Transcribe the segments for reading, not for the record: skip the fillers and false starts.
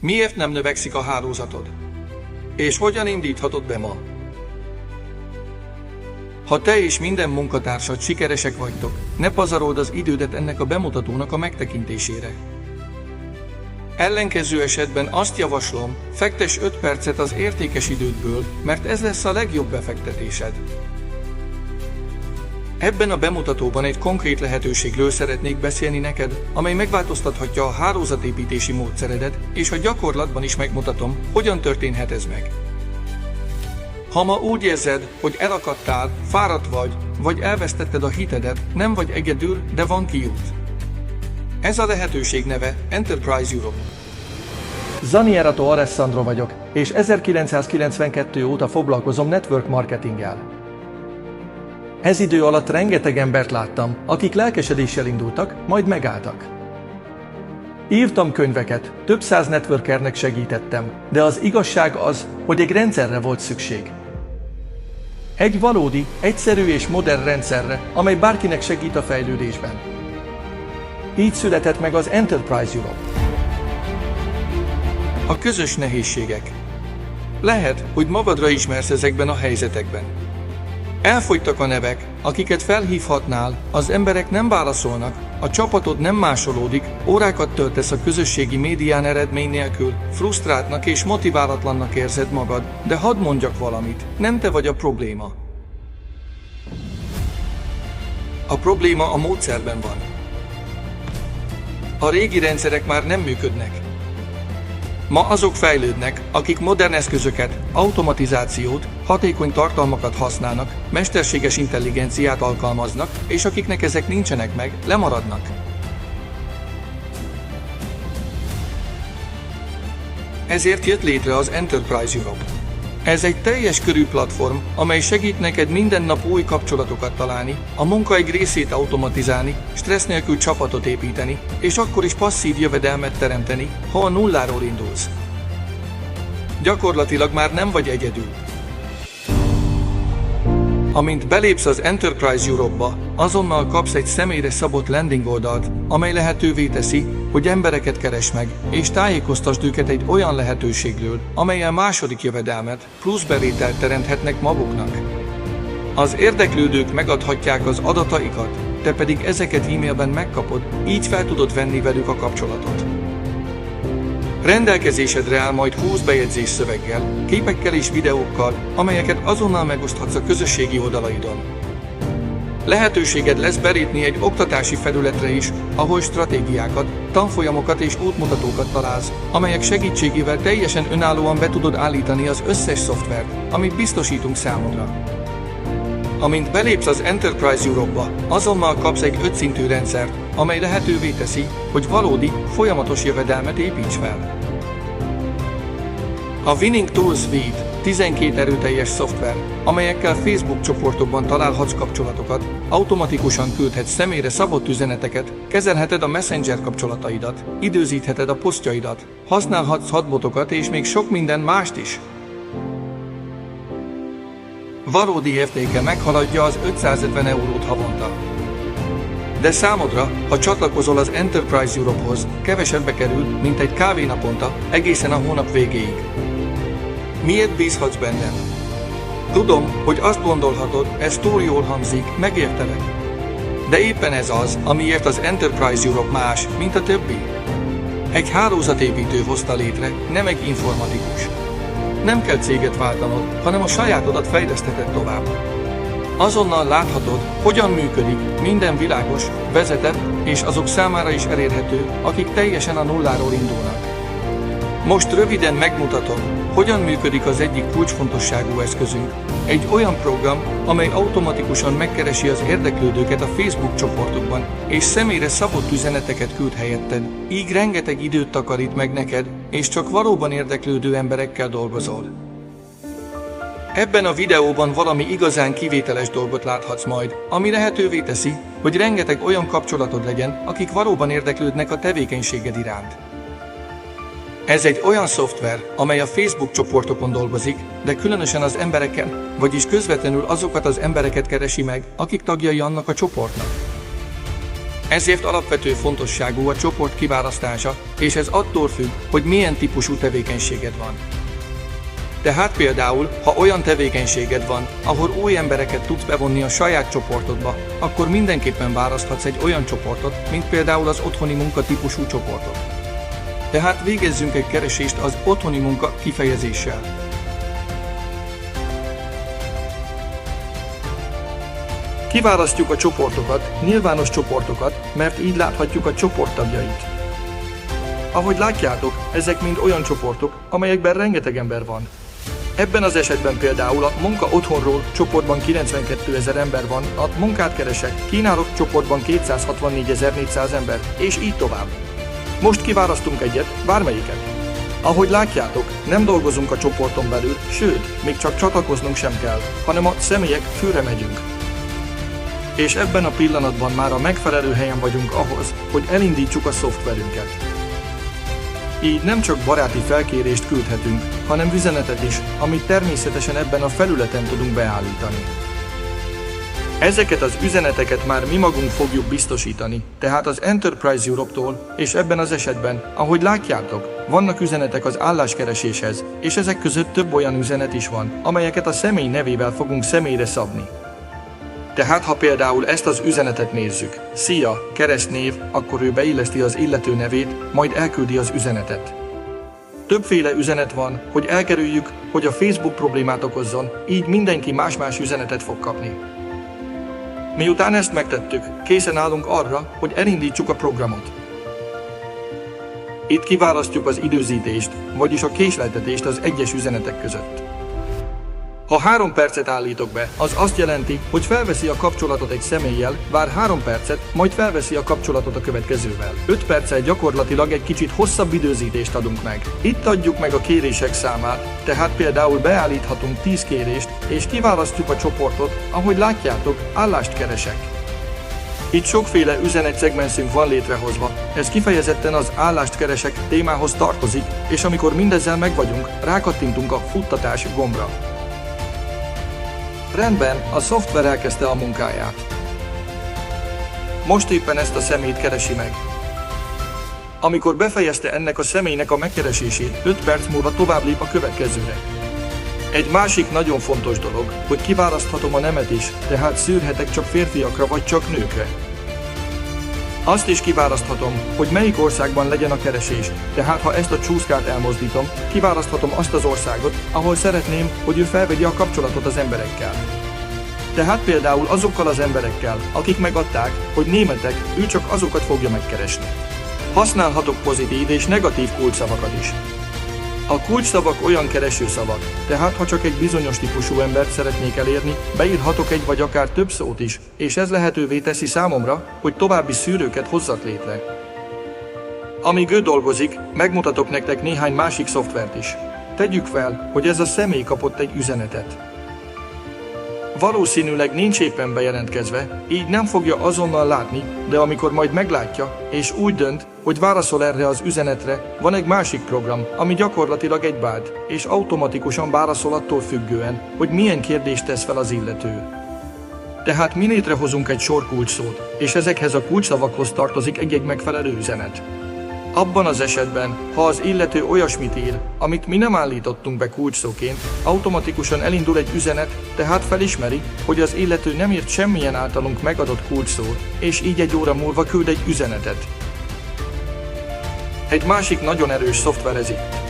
Miért nem növekszik a hálózatod? És hogyan indíthatod be ma? Ha te és minden munkatársad sikeresek vagytok, ne pazarold az idődet ennek a bemutatónak a megtekintésére. Ellenkező esetben azt javaslom, fektess 5 percet az értékes idődből, mert ez lesz a legjobb befektetésed. Ebben a bemutatóban egy konkrét lehetőségről szeretnék beszélni neked, amely megváltoztathatja a hálózatépítési módszeredet, és a gyakorlatban is megmutatom, hogyan történhet ez meg. Ha ma úgy érzed, hogy elakadtál, fáradt vagy elvesztetted a hitedet, nem vagy egyedül, de van kiút. Ez a lehetőség neve Enterprise Europe. Zanierato Alessandro vagyok, és 1992 óta foglalkozom network marketinggel. Ez idő alatt rengeteg embert láttam, akik lelkesedéssel indultak, majd megálltak. Írtam könyveket, több száz networkernek segítettem, de az igazság az, hogy egy rendszerre volt szükség. Egy valódi, egyszerű és modern rendszerre, amely bárkinek segít a fejlődésben. Így született meg az Enterprise Europe. A közös nehézségek. Lehet, hogy magadra ismersz ezekben a helyzetekben. Elfogytak a nevek, akiket felhívhatnál, az emberek nem válaszolnak, a csapatod nem másolódik, órákat töltesz a közösségi médián eredmény nélkül, frusztráltnak és motiválatlannak érzed magad, de hadd mondjak valamit, nem te vagy a probléma. A probléma a módszerben van. A régi rendszerek már nem működnek. Ma azok fejlődnek, akik modern eszközöket, automatizációt, hatékony tartalmakat használnak, mesterséges intelligenciát alkalmaznak, és akiknek ezek nincsenek meg, lemaradnak. Ezért jött létre az Enterprise Europe. Ez egy teljes körű platform, amely segít neked minden nap új kapcsolatokat találni, a munka egy részét automatizálni, stressz nélkül csapatot építeni, és akkor is passzív jövedelmet teremteni, ha a nulláról indulsz. Gyakorlatilag már nem vagy egyedül. Amint belépsz az Enterprise Europe-ba, azonnal kapsz egy személyre szabott landing oldalt, amely lehetővé teszi, hogy embereket keresd meg, és tájékoztasd őket egy olyan lehetőségről, amellyel második jövedelmet, plusz bevételt teremthetnek maguknak. Az érdeklődők megadhatják az adataikat, te pedig ezeket e-mailben megkapod, így fel tudod venni velük a kapcsolatot. Rendelkezésedre áll majd 20 bejegyzés szöveggel, képekkel és videókkal, amelyeket azonnal megoszthatsz a közösségi oldalaidon. Lehetőséged lesz belépni egy oktatási felületre is, ahol stratégiákat, tanfolyamokat és útmutatókat találsz, amelyek segítségével teljesen önállóan be tudod állítani az összes szoftvert, amit biztosítunk számodra. Amint belépsz az Enterprise Europe-ba, azonnal kapsz egy 5 szintű rendszert, amely lehetővé teszi, hogy valódi, folyamatos jövedelmet építs fel. A Winning Tools Suite 12 erőteljes szoftver, amelyekkel Facebook csoportokban találhatsz kapcsolatokat, automatikusan küldhetsz személyre szabott üzeneteket, kezelheted a Messenger kapcsolataidat, időzítheted a posztjaidat, használhatsz chatbotokat és még sok minden mást is. Valódi értéke meghaladja az 550 eurót havonta. De számodra, ha csatlakozol az Enterprise Europe-hoz, kevesebbe kerül, mint egy kávé naponta, egészen a hónap végéig. Miért bízhatsz bennem? Tudom, hogy azt gondolhatod, ez túl jól hangzik, megértelek. De éppen ez az, amiért az Enterprise Europe más, mint a többi. Egy hálózatépítő hozta létre, nem egy informatikus. Nem kell céget váltanod, hanem a sajátodat fejlesztheted tovább. Azonnal láthatod, hogyan működik, minden világos, vezetett és azok számára is elérhető, akik teljesen a nulláról indulnak. Most röviden megmutatom, hogyan működik az egyik kulcsfontosságú eszközünk. Egy olyan program, amely automatikusan megkeresi az érdeklődőket a Facebook csoportokban, és személyre szabott üzeneteket küld helyetted. Így rengeteg időt takarít meg neked, és csak valóban érdeklődő emberekkel dolgozol. Ebben a videóban valami igazán kivételes dolgot láthatsz majd, ami lehetővé teszi, hogy rengeteg olyan kapcsolatod legyen, akik valóban érdeklődnek a tevékenységed iránt. Ez egy olyan szoftver, amely a Facebook csoportokon dolgozik, de különösen az embereken, vagyis közvetlenül azokat az embereket keresi meg, akik tagjai annak a csoportnak. Ezért alapvető fontosságú a csoport kiválasztása, és ez attól függ, hogy milyen típusú tevékenységed van. Tehát például, ha olyan tevékenységed van, ahol új embereket tudsz bevonni a saját csoportodba, akkor mindenképpen választhatsz egy olyan csoportot, mint például az otthoni munka típusú csoportot. Tehát végezzünk egy keresést az otthoni munka kifejezéssel. Kiválasztjuk a csoportokat, nyilvános csoportokat, mert így láthatjuk a csoport tagjait. Ahogy látjátok, ezek mind olyan csoportok, amelyekben rengeteg ember van. Ebben az esetben például a munka otthonról csoportban 92 000 ember van, a munkát keresek, kínálok csoportban 264 400 ember, és így tovább. Most kiválasztunk egyet, bármelyiket. Ahogy látjátok, nem dolgozunk a csoporton belül, sőt, még csak csatlakoznunk sem kell, hanem a személyek főre megyünk. És ebben a pillanatban már a megfelelő helyen vagyunk ahhoz, hogy elindítsuk a szoftverünket. Így nem csak baráti felkérést küldhetünk, hanem üzenetet is, amit természetesen ebben a felületen tudunk beállítani. Ezeket az üzeneteket már mi magunk fogjuk biztosítani, tehát az Enterprise Europe-tól, és ebben az esetben, ahogy látjátok, vannak üzenetek az álláskereséshez, és ezek között több olyan üzenet is van, amelyeket a személy nevével fogunk személyre szabni. Tehát ha például ezt az üzenetet nézzük, szia, keresztnév, akkor ő beilleszti az illető nevét, majd elküldi az üzenetet. Többféle üzenet van, hogy elkerüljük, hogy a Facebook problémát okozzon, így mindenki más-más üzenetet fog kapni. Miután ezt megtettük, készen állunk arra, hogy elindítsuk a programot. Itt kiválasztjuk az időzítést, vagyis a késleltetést az egyes üzenetek között. Ha 3 percet állítok be, az azt jelenti, hogy felveszi a kapcsolatot egy személlyel, vár 3 percet, majd felveszi a kapcsolatot a következővel. 5 perccel gyakorlatilag egy kicsit hosszabb időzítést adunk meg. Itt adjuk meg a kérések számát, tehát például beállíthatunk 10 kérést, és kiválasztjuk a csoportot, ahogy látjátok, állást keresek. Itt sokféle üzenetszegmenszünk van létrehozva, ez kifejezetten az állást keresek témához tartozik, és amikor mindezzel megvagyunk, rákattintunk a futtatás gombra. Rendben, a szoftver elkezdte a munkáját. Most éppen ezt a személyt keresi meg. Amikor befejezte ennek a személynek a megkeresését, 5 perc múlva tovább lép a következőre. Egy másik nagyon fontos dolog, hogy kiválaszthatom a nemet is, tehát szűrhetek csak férfiakra vagy csak nőkre. Azt is kiválaszthatom, hogy melyik országban legyen a keresés, tehát ha ezt a csúszkát elmozdítom, kiválaszthatom azt az országot, ahol szeretném, hogy ő felvegye a kapcsolatot az emberekkel. Tehát például azokkal az emberekkel, akik megadták, hogy németek, ő csak azokat fogja megkeresni. Használhatok pozitív és negatív kulcsszavakat is. A kulcsszavak olyan keresőszavak, tehát ha csak egy bizonyos típusú embert szeretnék elérni, beírhatok egy vagy akár több szót is, és ez lehetővé teszi számomra, hogy további szűrőket hozzak létre. Amíg ő dolgozik, megmutatok nektek néhány másik szoftvert is. Tegyük fel, hogy ez a személy kapott egy üzenetet. Valószínűleg nincs éppen bejelentkezve, így nem fogja azonnal látni, de amikor majd meglátja, és úgy dönt, hogy válaszol erre az üzenetre, van egy másik program, ami gyakorlatilag egy bot, és automatikusan válaszol attól függően, hogy milyen kérdést tesz fel az illető. Tehát mi létrehozunk egy sor kulcsszót, és ezekhez a kulcsszavakhoz tartozik egy-egy megfelelő üzenet. Abban az esetben, ha az illető olyasmit ír, amit mi nem állítottunk be kulcsszóként, automatikusan elindul egy üzenet, tehát felismeri, hogy az illető nem írt semmilyen általunk megadott kulcsszót, és így egy óra múlva küld egy üzenetet. Egy másik nagyon erős szoftver ez itt.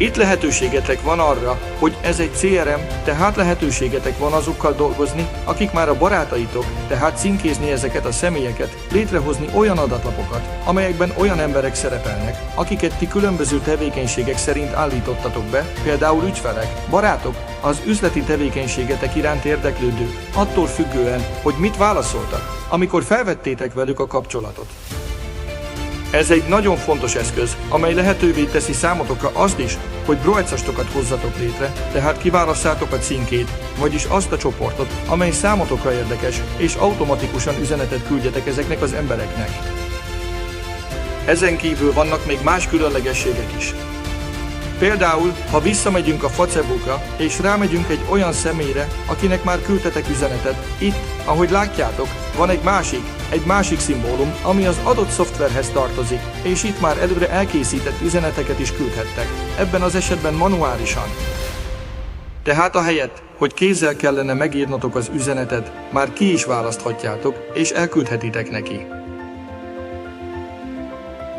Itt lehetőségetek van arra, hogy ez egy CRM, tehát lehetőségetek van azokkal dolgozni, akik már a barátaitok, tehát címkézni ezeket a személyeket, létrehozni olyan adatlapokat, amelyekben olyan emberek szerepelnek, akiket ti különböző tevékenységek szerint állítottatok be, például ügyfelek, barátok, az üzleti tevékenységetek iránt érdeklődők, attól függően, hogy mit válaszoltak, amikor felvettétek velük a kapcsolatot. Ez egy nagyon fontos eszköz, amely lehetővé teszi számotokra azt is, hogy broadcastokat hozzatok létre, tehát kiválasszátok a címkét, vagyis azt a csoportot, amely számotokra érdekes, és automatikusan üzenetet küldjetek ezeknek az embereknek. Ezen kívül vannak még más különlegességek is. Például, ha visszamegyünk a Facebookra, és rámegyünk egy olyan személyre, akinek már küldtetek üzenetet, itt, ahogy látjátok, van egy másik, egy másik szimbólum, ami az adott szoftverhez tartozik, és itt már előre elkészített üzeneteket is küldhettek, ebben az esetben manuálisan. Tehát ahelyett, hogy kézzel kellene megírnotok az üzenetet, már ki is választhatjátok, és elküldhetitek neki.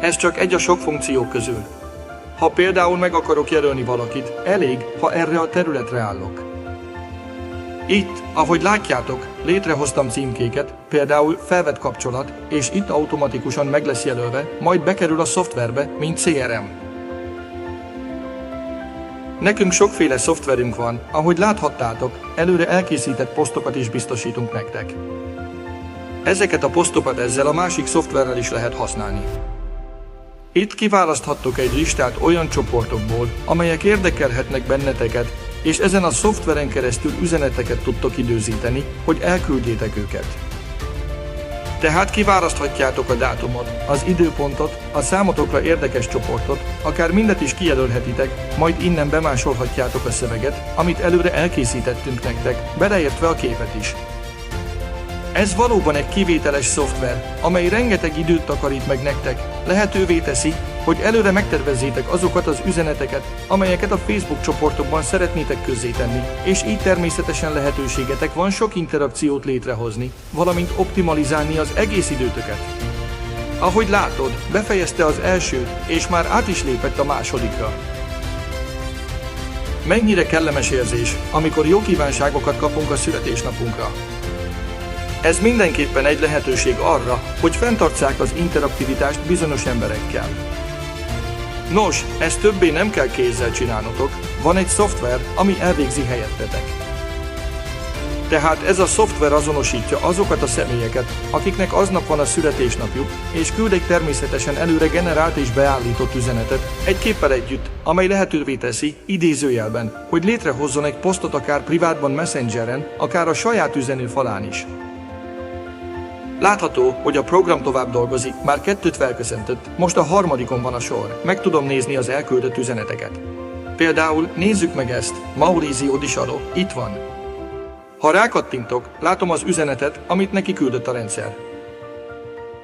Ez csak egy a sok funkció közül. Ha például meg akarok jelölni valakit, elég, ha erre a területre állok. Itt, ahogy látjátok, létrehoztam címkéket, például felvett kapcsolat, és itt automatikusan meg lesz jelölve, majd bekerül a szoftverbe, mint CRM. Nekünk sokféle szoftverünk van, ahogy láthattátok, előre elkészített posztokat is biztosítunk nektek. Ezeket a posztokat ezzel a másik szoftverrel is lehet használni. Itt kiválaszthattok egy listát olyan csoportokból, amelyek érdekelhetnek benneteket, és ezen a szoftveren keresztül üzeneteket tudtok időzíteni, hogy elküldjétek őket. Tehát kiválaszthatjátok a dátumot, az időpontot, a számotokra érdekes csoportot, akár mindet is kijelölhetitek, majd innen bemásolhatjátok a szöveget, amit előre elkészítettünk nektek, beleértve a képet is. Ez valóban egy kivételes szoftver, amely rengeteg időt takarít meg nektek, lehetővé teszi, hogy előre megtervezzétek azokat az üzeneteket, amelyeket a Facebook csoportokban szeretnétek közzétenni, és így természetesen lehetőségetek van sok interakciót létrehozni, valamint optimalizálni az egész időtöket. Ahogy látod, befejezte az elsőt, és már át is lépett a másodikra. Mennyire kellemes érzés, amikor jó kívánságokat kapunk a születésnapunkra. Ez mindenképpen egy lehetőség arra, hogy fenntartsák az interaktivitást bizonyos emberekkel. Nos, ezt többé nem kell kézzel csinálnotok, van egy szoftver, ami elvégzi helyettetek. Tehát ez a szoftver azonosítja azokat a személyeket, akiknek aznap van a születésnapjuk, és küld egy természetesen előre generált és beállított üzenetet, egy képpel együtt, amely lehetővé teszi, idézőjelben, hogy létrehozzon egy posztot akár privátban Messengeren, akár a saját üzenőfalán is. Látható, hogy a program tovább dolgozik, már 2-t felköszöntött, most a 3. van a sor, meg tudom nézni az elküldött üzeneteket. Például nézzük meg ezt, Maurizio Di Salo, itt van. Ha rákattintok, látom az üzenetet, amit neki küldött a rendszer.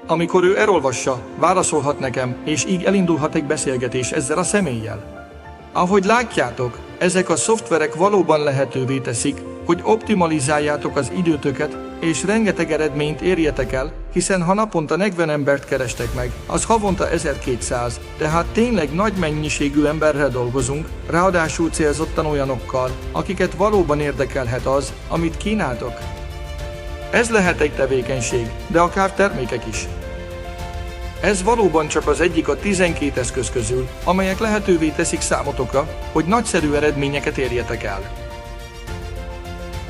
Amikor ő elolvassa, válaszolhat nekem, és így elindulhat egy beszélgetés ezzel a személlyel. Ahogy látjátok, ezek a szoftverek valóban lehetővé teszik, hogy optimalizáljátok az időtöket, és rengeteg eredményt érjetek el, hiszen ha naponta 40 embert kerestek meg, az havonta 1200, tehát tényleg nagy mennyiségű emberrel dolgozunk, ráadásul célzottan olyanokkal, akiket valóban érdekelhet az, amit kínáltok. Ez lehet egy tevékenység, de akár termékek is. Ez valóban csak az egyik a 12 eszköz közül, amelyek lehetővé teszik számotokra, hogy nagyszerű eredményeket érjetek el.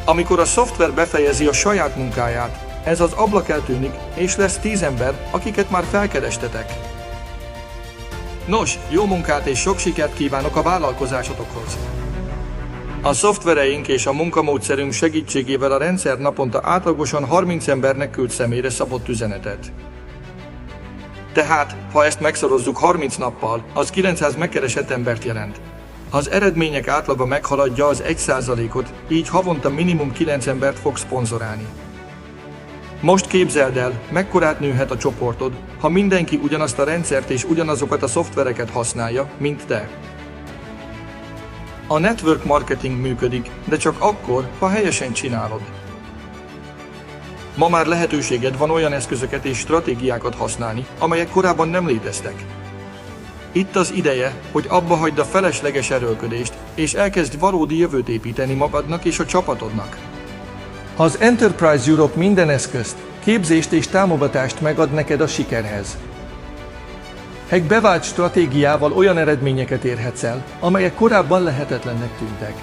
Amikor a szoftver befejezi a saját munkáját, ez az ablak eltűnik, és lesz 10 ember, akiket már felkerestetek. Nos, jó munkát és sok sikert kívánok a vállalkozásotokhoz! A szoftvereink és a munkamódszerünk segítségével a rendszer naponta átlagosan 30 embernek küld személyre szabott üzenetet. Tehát, ha ezt megszorozzuk 30 nappal, az 900 megkeresett embert jelent. Az eredmények átlaga meghaladja az 1%-ot, így havonta minimum 9 embert fog szponzorálni. Most képzeld el, mekkorát nőhet a csoportod, ha mindenki ugyanazt a rendszert és ugyanazokat a szoftvereket használja, mint te. A network marketing működik, de csak akkor, ha helyesen csinálod. Ma már lehetőséged van olyan eszközöket és stratégiákat használni, amelyek korábban nem léteztek. Itt az ideje, hogy abba hagyd a felesleges erőlködést, és elkezdj valódi jövőt építeni magadnak és a csapatodnak. Az Enterprise Europe minden eszközt, képzést és támogatást megad neked a sikerhez. Egy bevált stratégiával olyan eredményeket érhetsz el, amelyek korábban lehetetlennek tűntek.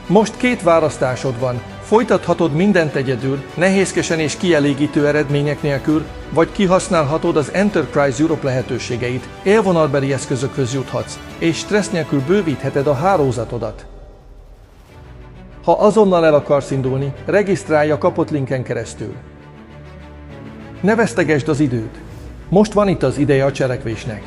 Most 2 választásod van, folytathatod mindent egyedül, nehézkesen és kielégítő eredmények nélkül, vagy kihasználhatod az Enterprise Europe lehetőségeit, élvonalbeli eszközökhöz juthatsz, és stressz nélkül bővítheted a hálózatodat. Ha azonnal el akarsz indulni, regisztrálj a kapott linken keresztül. Ne vesztegesd az időt! Most van itt az ideje a cselekvésnek.